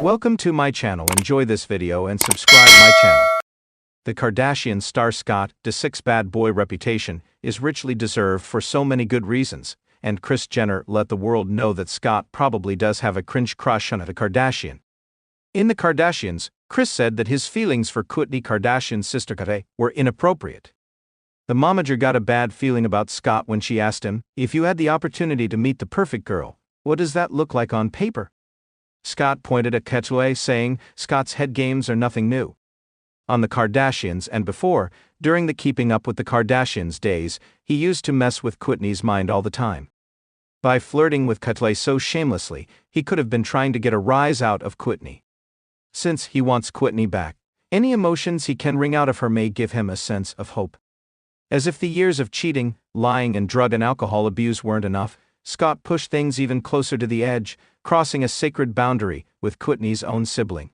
Welcome to my channel. Enjoy this video and subscribe my channel. The Kardashian star Scott Disick's bad boy reputation is richly deserved for so many good reasons, and Kris Jenner let the world know that Scott probably does have a cringe crush on a Kardashian. In The Kardashians, Kris said that his feelings for Kourtney Kardashian's sister Khloé were inappropriate. The momager got a bad feeling about Scott when she asked him, "If you had the opportunity to meet the perfect girl, what does that look like on paper?" Scott pointed at Khloé, saying Scott's head games are nothing new. On The Kardashians and before, during the Keeping Up with the Kardashians days, he used to mess with Kourtney's mind all the time. By flirting with Khloé so shamelessly, he could have been trying to get a rise out of Kourtney. Since he wants Kourtney back, any emotions he can wring out of her may give him a sense of hope. As if the years of cheating, lying, and drug and alcohol abuse weren't enough, Scott pushed things even closer to the edge, crossing a sacred boundary with Kourtney's own sibling.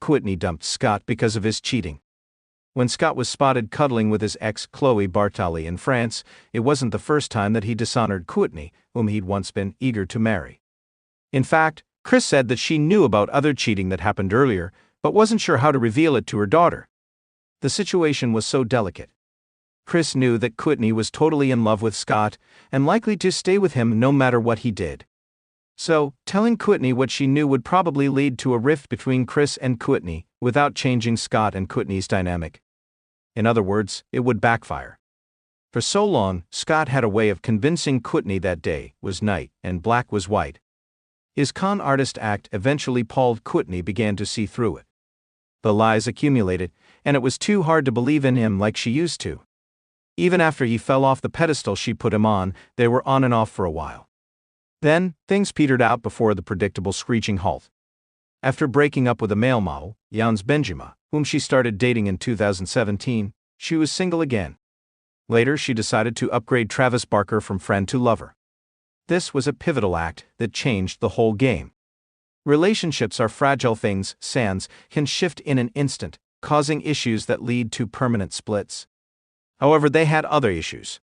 Kourtney dumped Scott because of his cheating. When Scott was spotted cuddling with his ex Khloé Bartali in France, it wasn't the first time that he dishonored Kourtney, whom he'd once been eager to marry. In fact, Kris said that she knew about other cheating that happened earlier, but wasn't sure how to reveal it to her daughter. The situation was so delicate. Kris knew that Kourtney was totally in love with Scott and likely to stay with him no matter what he did. So, telling Kourtney what she knew would probably lead to a rift between Kris and Kourtney without changing Scott and Kourtney's dynamic. In other words, it would backfire. For so long, Scott had a way of convincing Kourtney that day was night and black was white. His con artist act eventually palled. Kourtney began to see through it. The lies accumulated, and it was too hard to believe in him like she used to. Even after he fell off the pedestal she put him on, they were on and off for a while. Then, things petered out before the predictable screeching halt. After breaking up with a male model, Jans Benjima, whom she started dating in 2017, she was single again. Later she decided to upgrade Travis Barker from friend to lover. This was a pivotal act that changed the whole game. Relationships are fragile things, sands can shift in an instant, causing issues that lead to permanent splits. However, they had other issues.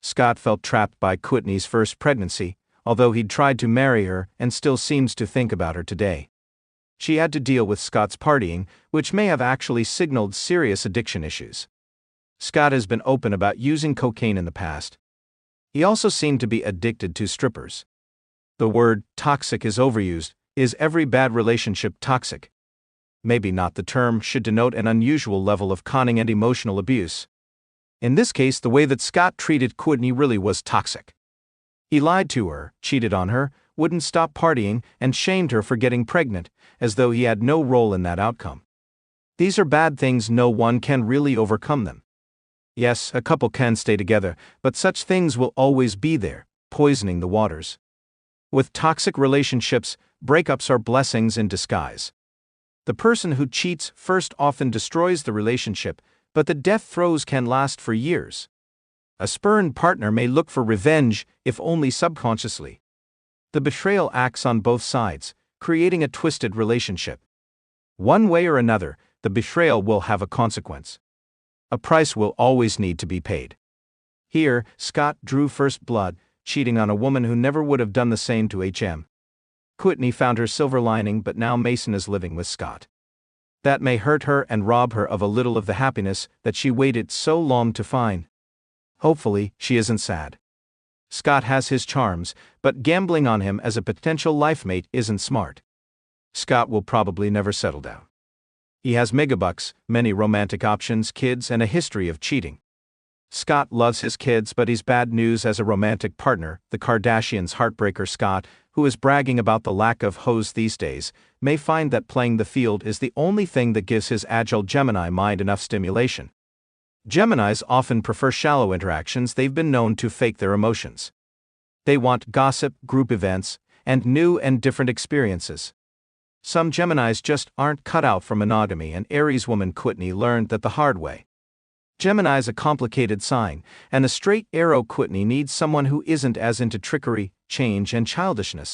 Scott felt trapped by Kourtney's first pregnancy, although he'd tried to marry her and still seems to think about her today. She had to deal with Scott's partying, which may have actually signaled serious addiction issues. Scott has been open about using cocaine in the past. He also seemed to be addicted to strippers. The word toxic is overused. Is every bad relationship toxic? Maybe not. The term should denote an unusual level of conning and emotional abuse. In this case, the way that Scott treated Kourtney really was toxic. He lied to her, cheated on her, wouldn't stop partying, and shamed her for getting pregnant, as though he had no role in that outcome. These are bad things. No one can really overcome them. Yes, a couple can stay together, but such things will always be there, poisoning the waters. With toxic relationships, breakups are blessings in disguise. The person who cheats first often destroys the relationship, but the death throes can last for years. A spurned partner may look for revenge, if only subconsciously. The betrayal acts on both sides, creating a twisted relationship. One way or another, the betrayal will have a consequence. A price will always need to be paid. Here, Scott drew first blood, cheating on a woman who never would have done the same to him. Kourtney found her silver lining, but now Mason is living with Scott. That may hurt her and rob her of a little of the happiness that she waited so long to find. Hopefully, she isn't sad. Scott has his charms, but gambling on him as a potential life mate isn't smart. Scott will probably never settle down. He has megabucks, many romantic options, kids, and a history of cheating. Scott loves his kids, but he's bad news as a romantic partner. The Kardashians' heartbreaker Scott, who is bragging about the lack of hoes these days, may find that playing the field is the only thing that gives his agile Gemini mind enough stimulation. Geminis often prefer shallow interactions. They've been known to fake their emotions. They want gossip, group events, and new and different experiences. Some Geminis just aren't cut out for monogamy, and Aries woman Kourtney learned that the hard way. Gemini's a complicated sign, and a straight arrow Kourtney needs someone who isn't as into trickery, change, and childishness.